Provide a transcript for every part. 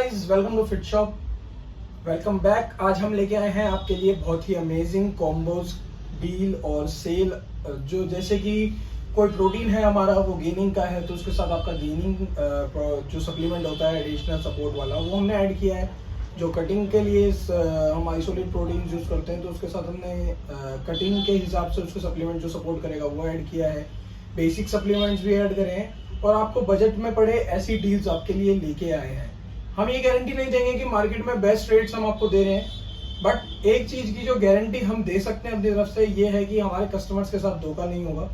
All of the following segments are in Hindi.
Guys, welcome to Fit Shop. Welcome back. आज हम लेके आए हैं आपके लिए बहुत ही अमेजिंग कॉम्बोज, डील और सेल। जो जैसे कि कोई प्रोटीन है हमारा, वो गेनिंग का है, तो उसके साथ आपका गेनिंग जो सप्लीमेंट होता है एडिशनल सपोर्ट वाला, वो हमने ऐड किया है। जो कटिंग के लिए हम आइसोलेट प्रोटीन यूज़ करते हैं, तो उसके साथ हमने कटिंग के हिसाब से उसको सप्लीमेंट जो सपोर्ट करेगा वो ऐड किया है। बेसिक सप्लीमेंट्स भी ऐड करे हैं और आपको बजट में पड़े ऐसी डील्स आपके लिए लेके आए हैं। हम ये गारंटी नहीं देंगे कि मार्केट में बेस्ट रेट्स हम आपको दे रहे हैं, बट एक चीज की जो गारंटी हम दे सकते हैं अपनी तरफ से ये है कि हमारे कस्टमर्स के साथ धोखा नहीं होगा।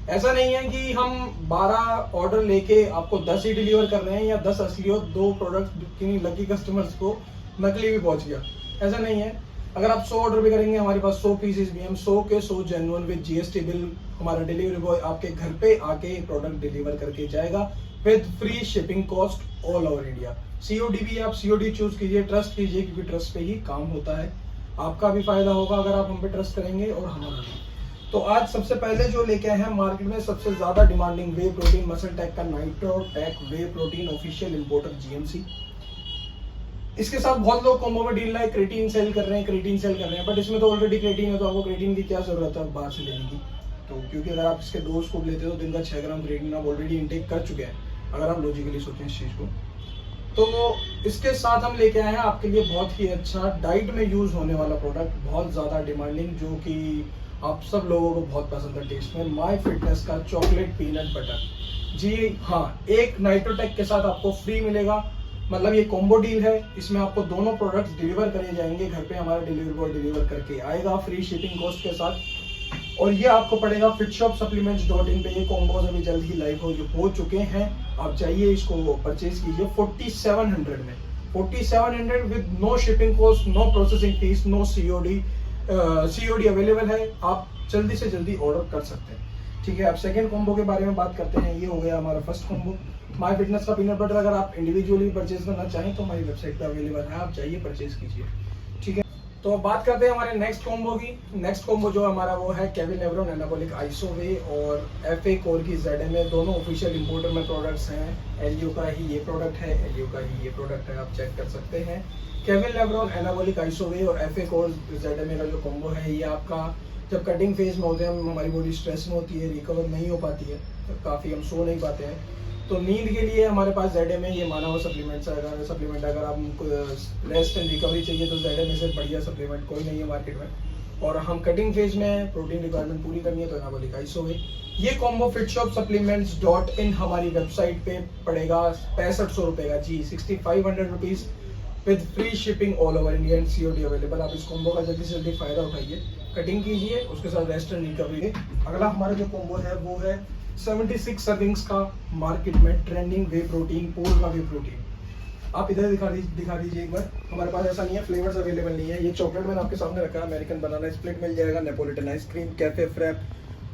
ऐसा नहीं है कि हम 12 ऑर्डर लेके आपको 10 ही डिलीवर कर रहे हैं या 10 असली और 2 प्रोडक्ट किन्हीं लकी कस्टमर्स को नकली भी पहुंच गया। ऐसा नहीं है। अगर आप 100 ऑर्डर भी करेंगे, हमारे पास 100 पीसेस भी, हम 100 के 100 जेन्युइन विद जीएसटी बिल, हमारा डिलीवरी बॉय आपके घर पे आके प्रोडक्ट डिलीवर करके जाएगा with free shipping cost all over India. COD भी आप सीओडी चूज कीजिए, ट्रस्ट कीजिए, क्योंकि ट्रस्ट पे ही काम होता है। आपका भी फायदा होगा अगर आप हम पे ट्रस्ट करेंगे और हमारा भी। तो आज सबसे पहले जो लेके आए हैं मार्केट में सबसे ज्यादा डिमांडिंग वे प्रोटीन, मसल टेक का नाइट्रो टेक वे प्रोटीन, ऑफिशियल इंपोर्टर जीएमसी। इसके साथ बहुत लोग कॉम्बो में डील है, क्रेटीन सेल कर रहे हैं, बट इसमें तो ऑलरेडी क्रेटीन है, तो आपको क्रेटीन की क्या जरूरत है बाहर से लेने की। तो क्योंकि अगर आप इसके 2 स्कूप लेते हो तो दिन का 6 ग्राम क्रेटीन आप ऑलरेडी इंटेक कर चुके हैं, अगर आप लॉजिकली सोचें इस चीज को। तो इसके साथ हम लेके आए हैं आपके लिए बहुत ही अच्छा डाइट में यूज होने वाला प्रोडक्ट, बहुत ज्यादा डिमांडिंग, जो कि आप सब लोगों को बहुत पसंद है टेस्ट में, माय फिटनेस का चॉकलेट पीनट बटर। जी हाँ, एक नाइट्रोटेक के साथ आपको फ्री मिलेगा। मतलब ये कॉम्बो डील है, इसमें आपको दोनों प्रोडक्ट्स डिलीवर करे जाएंगे घर पे, हमारा डिलीवरी बॉय डिलीवर करके आएगा फ्री शिपिंग कॉस्ट के साथ। और ये आपको पड़ेगा fitshopsupplements.in पे। ये कॉम्बोज अभी जल्द ही लाइव हो चुके हैं, आप चाहिए इसको परचेज कीजिए 4700 में, 4700 with no shipping cost, no processing fees, no COD. COD available है, आप जल्दी से जल्दी ऑर्डर कर सकते हैं। ठीक है, अब सेकंड कॉम्बो के बारे में बात करते हैं। ये हो गया हमारा फर्स्ट कॉम्बो, माय फिटनेस का पीनट बटर। अगर आप इंडिविजुअली परचेज करना चाहें तो हमारी वेबसाइट पे अवेलेबल है, आप चाहिए परचेज कीजिए। ठीक है, तो बात करते हैं हमारे नेक्स्ट कॉम्बो की। नेक्स्ट कॉम्बो जो हमारा वो है केविन लेब्रॉन एनाबॉलिक आइसोवे और एफए कोर की ZMA, दोनों ऑफिशियल इंपोर्टर में प्रोडक्ट्स हैं। एलियो का ही ये प्रोडक्ट है, एलियो का ही ये प्रोडक्ट है, आप चेक कर सकते हैं। केविन लेब्रॉन एनाबॉलिक आइसोवे और एफए कोर ZMA का जो कॉम्बो है, ये आपका जब कटिंग फेज में होते हैं, हमारी बॉडी स्ट्रेस में होती है, रिकवर नहीं हो पाती है, तो काफ़ी हम सो नहीं पाते हैं, तो नींद के लिए हमारे पास ZMA ये माना हुआ सप्लीमेंट्स है। अगर आपको रेस्ट एंड रिकवरी चाहिए तो ZMA से बढ़िया सप्लीमेंट कोई नहीं है मार्केट में। और हम कटिंग फेज में प्रोटीन रिक्वायरमेंट पूरी करनी है तो एनाबॉलिक आइसोवे। ये कॉम्बो fitshopsupplements.in हमारी वेबसाइट पे पड़ेगा 6500 रुपये का। जी, 6500 rupees with free shipping all over India and COD available. आप इस कॉम्बो का जल्दी से जल्दी फायदा उठाइए, कटिंग कीजिए, उसके साथ रेस्ट एंड रिकवरी। अगला हमारा जो कॉम्बो है वो है 76 सर्विंग्स का मार्केट में ट्रेंडिंग वे प्रोटीन, पोल का वे प्रोटीन। आप इधर दिखा दीजिए एक बार। हमारे पास ऐसा नहीं है, फ्लेवर्स अवेलेबल नहीं है। ये चॉकलेट मैंने आपके सामने रखा है, अमेरिकन बनाना स्प्लिट मिल जाएगा, Neapolitan ice cream, cafe frappe,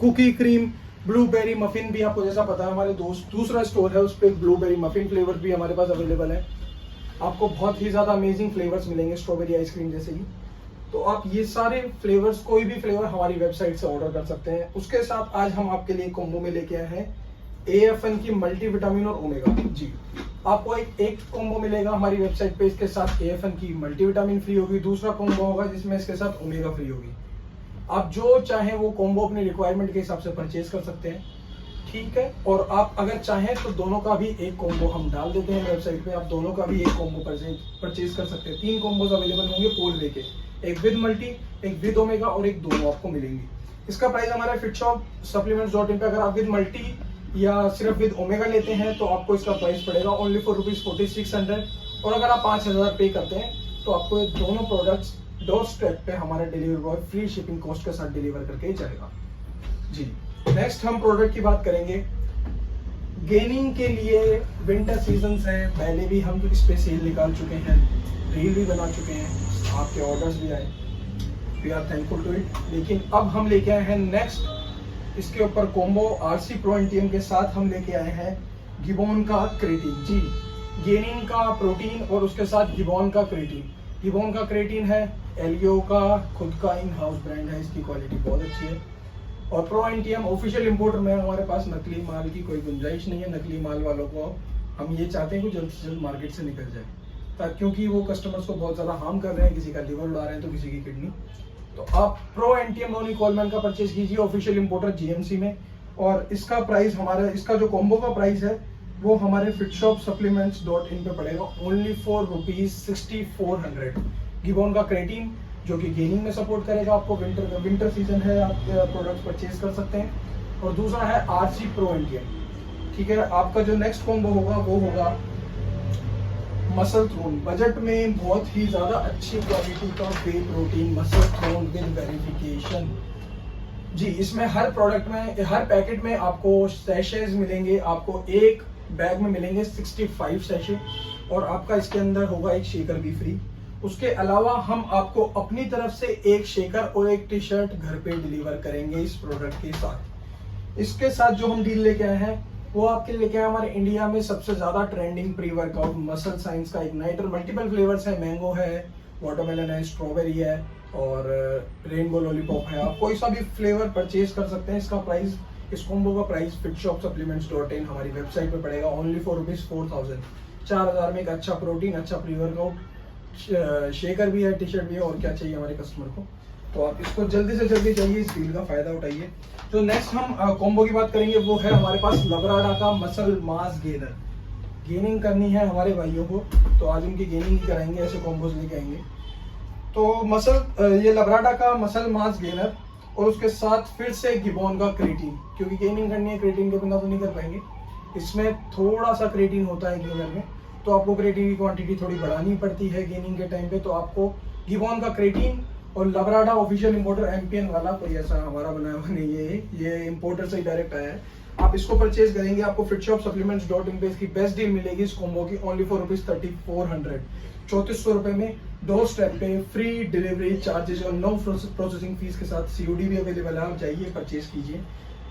cookie cream, blueberry muffin भी आपको जैसा पता है हमारे दूसरा स्टोर है, उस पर ब्लूबेरी मफिन फ्लेवर भी हमारे पास अवेलेबल है। आपको बहुत ही ज्यादा अमेजिंग फ्लेवर्स मिलेंगे, स्ट्रॉबेरी आइसक्रीम जैसे ही। तो आप ये सारे फ्लेवर्स, कोई भी फ्लेवर हमारी वेबसाइट से ऑर्डर कर सकते हैं। उसके साथ आज हम आपके लिए कॉम्बो में लेके आए हैं AFN की मल्टीविटामिन और ओमेगा। जी, आपको एक कॉम्बो मिलेगा हमारी वेबसाइट पे, इसके साथ AFN की मल्टीविटामिन फ्री होगी, दूसरा कॉम्बो होगा जिसमें इसके साथ ओमेगा फ्री होगी। आप जो चाहें वो कॉम्बो अपनी रिक्वायरमेंट के हिसाब से परचेज कर सकते हैं। ठीक है, और आप अगर चाहें तो दोनों का भी एक कॉम्बो हम डाल देते हैं वेबसाइट पे, आप दोनों का भी एक कॉम्बो परचेज कर सकते हैं। 3 कॉम्बोज अवेलेबल होंगे पोल वे के, एक विद मल्टी, एक विद ओमेगा और एक दोनों आपको मिलेंगी। इसका प्राइस हमारा fitshopsupplements.in पे, अगर आप विद मल्टी या सिर्फ विद ओमेगा लेते हैं तो आपको इसका प्राइस पड़ेगा ओनली फॉर ₹4600। और अगर आप 5000 पे करते हैं तो आपको ये दोनों प्रोडक्ट्स डोर स्टेप पे हमारा delivery boy free shipping cost के साथ डिलीवर करके जाएगा। जी, नेक्स्ट हम प्रोडक्ट की बात करेंगे। गेनिंग के लिए विंटर सीजन है, पहले भी हम इस पे सेल निकाल चुके हैं, रील भी बना चुके हैं, आपके ऑर्डर्स भी आए, we are thankful to it. लेकिन अब हम लेके आए हैं नेक्स्ट, इसके ऊपर कॉम्बो RC Pro NTM के साथ हम लेके आए हैं गिबॉन का क्रेटीन। जी, गेनिंग का प्रोटीन और उसके साथ गिबॉन का क्रेटीन। गिबॉन का क्रेटीन है, एलियो का खुद का इन हाउस ब्रांड है, इसकी क्वालिटी बहुत अच्छी है। और Pro NTM ऑफिशियल इंपोर्टर में हमारे पास नकली माल की कोई गुंजाइश नहीं है। नकली माल वालों को हम ये चाहते हैं कि जल्द से जल्द मार्केट से निकल जाए, क्योंकि वो कस्टमर्स को बहुत ज़्यादा हार्म कर रहे हैं, किसी का लिवर उड़ा रहे हैं तो किसी की किडनी। तो आप प्रो एंटीएम रोनी कोलमैन का परचेज कीजिए ऑफिशियल इंपोर्टर जीएमसी में। और इसका प्राइस हमारा, इसका जो कॉम्बो का प्राइस है वो हमारे fitshopsupplements.in पे पड़ेगा ओनली फॉर ₹6400। गिबॉन का क्रेटीन जो कि गेनिंग में सपोर्ट करेगा आपको, विंटर सीजन है, आप प्रोडक्ट परचेज कर सकते हैं। और दूसरा है आरसी प्रो एंटीएम। ठीक है, आपका जो नेक्स्ट कॉम्बो होगा वो होगा मसल थ्रोन। बजट में बहुत ही ज़्यादा अच्छी क्वालिटी का whey protein muscle throne with verification. जी, इसमें हर प्रोडक्ट में, हर पैकेट में आपको सैशेज मिलेंगे। आपको एक बैग में मिलेंगे 65 सैशे और आपका इसके अंदर होगा एक शेकर भी फ्री। उसके अलावा हम आपको अपनी तरफ से एक शेकर और एक टी शर्ट घर पे डिलीवर करेंगे इस प्रोडक्ट के साथ। इसके साथ जो हम डील लेके आए हैं वो आपके लेके आए हमारे इंडिया में सबसे ज्यादा trending pre workout muscle science का इग्नाइटर। मल्टीपल फ्लेवर्स है, मैंगो है, वाटरमेलन है, स्ट्रॉबेरी है और रेनबो लॉलीपॉप है। आप कोई सा भी फ्लेवर परचेज कर सकते हैं। इसका प्राइस, इस कॉम्बो का प्राइस fitshopsupplements.in हमारी वेबसाइट पे पड़ेगा ओनली फॉर ₹4000। 4000 में एक अच्छा प्रोटीन, अच्छा प्री वर्कआउट, शेकर भी है, टी शर्ट भी है, और क्या चाहिए हमारे कस्टमर को। तो आप इसको जल्दी से जल्दी चाहिए, इस डील का फायदा उठाइए। तो नेक्स्ट हम कॉम्बो की बात करेंगे, वो है हमारे पास लबराडा का मसल मास गेनर। गेनिंग करनी है हमारे भाइयों को तो आज उनकी गेनिंग ही कराएंगे, ऐसे कॉम्बोज लेके आएंगे। तो मसल, ये लबराडा का मसल मास गेनर और उसके साथ फिर से गिबॉन का क्रेटीन, क्योंकि गेनिंग करनी है क्रेटीन के बिना तो नहीं कर पाएंगे। इसमें थोड़ा सा क्रेटीन होता है गेनर में, तो आपको क्रेटीन की क्वांटिटी थोड़ी बढ़ानी पड़ती है गेनिंग के टाइम पे। तो आपको गिबॉन का क्रेटीन और लबराडा ऑफिशियल इंपोर्टर एमपीएन वाला, कोई ऐसा हमारा बनाया हुआ नहीं है, ये इंपोर्टर से ही डायरेक्ट आया है। आप इसको परचेज करेंगे, आपको fitshopsupplements.in पे इसकी बेस्ट डील मिलेगी इस कॉम्बो की ओनली फॉर ₹3400। 3400 रुपए में डोर स्टेप पे फ्री डिलीवरी चार्जेस और नो प्रोसेसिंग फीस के साथ सीओडी भी अवेलेबल है। आप जाइए परचेज कीजिए।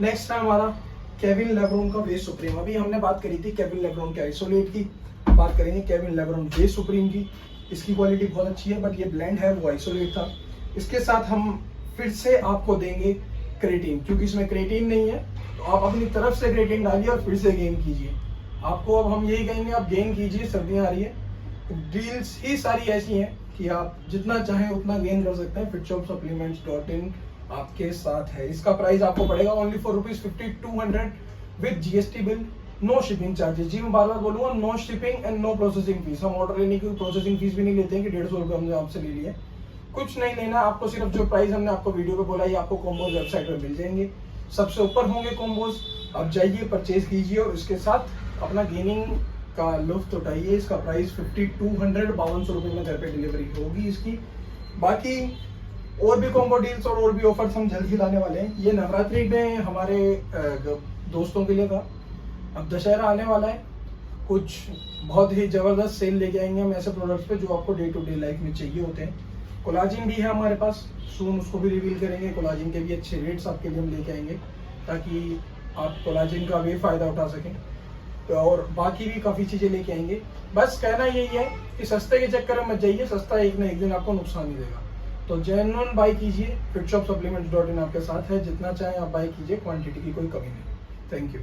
नेक्स्ट है हमारा केविन लेब्रोन का वे सुप्रीम। अभी हमने बात करी थी केविन लेब्रोन के आइसोलेट की, बात करेंगे केविन लेब्रोन वे सुप्रीम की। इसकी क्वालिटी बहुत अच्छी है, बट ये ब्लेंड है, वो आइसोलेट था। इसके साथ हम फिर से आपको देंगे क्रेटीन, क्योंकि इसमें क्रेटीन नहीं है तो आप अपनी तरफ से क्रेटीन डालिए और फिर से गेन कीजिए। आपको अब हम यही कहेंगे, आप गेन कीजिए, सर्दियां आ रही है, डील्स ही सारी ऐसी हैं कि आप जितना चाहें उतना गेन कर सकते हैं। fitshopsupplements.in आपके साथ है। इसका प्राइस आपको पड़ेगा only for ₹5200 with GST bill, no shipping charges. जी मैं बार बार बोलूंगा, no shipping and no processing fees. हम ऑर्डर लेने की प्रोसेसिंग फीस भी नहीं लेते हैं कि 150 रुपये हमने आपसे ले लिया। कुछ नहीं लेना, आपको सिर्फ जो प्राइस हमने आपको वीडियो पे बोला, ये आपको कॉम्बोज वेबसाइट पे मिल जाएंगे। सबसे ऊपर होंगे कॉम्बोज, आप जाइए परचेज कीजिए और इसके साथ अपना गेनिंग का लुफ्त उठाइए। इसका प्राइस 5200, 5200 रुपये में घर पे डिलीवरी होगी इसकी। बाकी और भी कॉम्बो डील्स और भी ऑफर्स हम जल्द ही लाने वाले हैं। ये नवरात्रि में हमारे दोस्तों के लिए था। अब दशहरा आने वाला है, कुछ बहुत ही जबरदस्त सेल लेके आएंगे हम ऐसे प्रोडक्ट्स पे जो आपको डे टू डे लाइफ में चाहिए होते हैं। कोलाजिन भी है हमारे पास, सून उसको भी रिवील करेंगे। कोलाजिन के भी अच्छे रेट्स आपके लिए हम लेके आएंगे ताकि आप कोलाजिन का भी फायदा उठा सकें। तो और बाकी भी काफ़ी चीज़ें लेके आएंगे। बस कहना यही है कि सस्ते के चक्कर में मत जाइए, सस्ता एक ना एक दिन आपको नुकसान ही देगा। तो जेन्युइन बाई कीजिए, fitshopsupplements.in आपके साथ है। जितना चाहे आप बाई कीजिए, क्वांटिटी की कोई कमी नहीं। Thank you.